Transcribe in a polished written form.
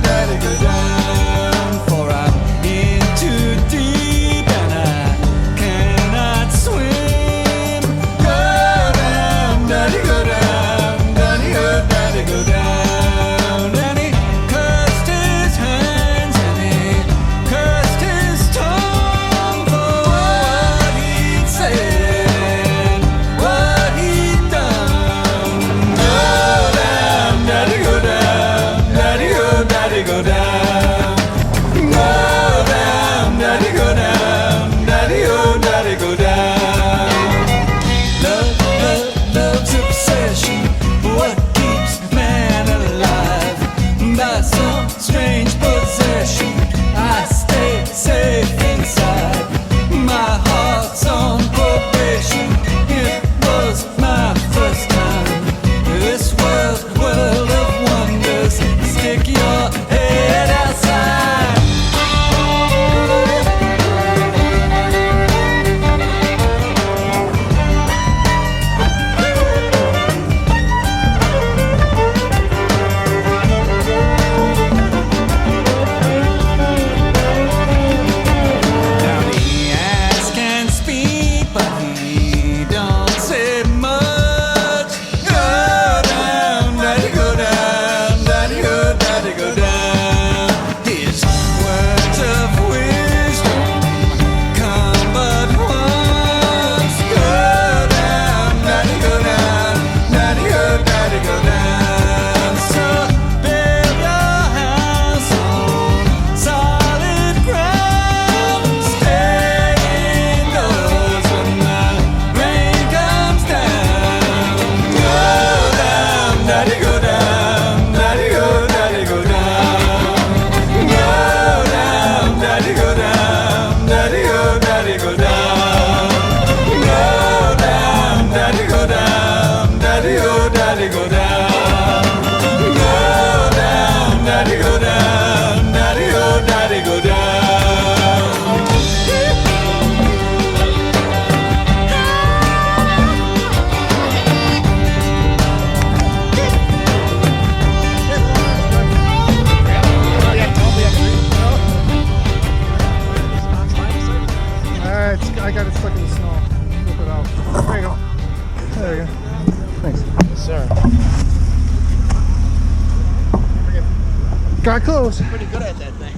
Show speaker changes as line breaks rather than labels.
daddy, go down, for I'm in too deep and I cannot swim. Go down, daddy, go down, daddy, go down. And he cursed his hands and he cursed his tongue for what he'd said, what he'd done. Go down, daddy, go down, daddy, go down. Go down, daddy, go down, daddy, go down. Love, love, love's obsession, what keeps man alive? By some strange possession, I stay safe inside. My heart's on probation. It was my first time. This world of wonders. Stick your head outside. Now the ass can speak, but he don't say much. Go down, daddy, go down, daddy, go down. His words of wisdom come but once. Go down, daddy, go down, daddy, go down. So build your house on solid ground. Stay indoors when the rain comes down. Go down, daddy, go down, daddy, go down. Go down, daddy, go down, daddy, go down. Go down, daddy, go down, daddy, go down. Go down, daddy, go down, daddy, go down.
I got it stuck in the snow. Flip it out. There you go. There you go. Thanks.
Yes, sir.
Got close.
Pretty good at that thing.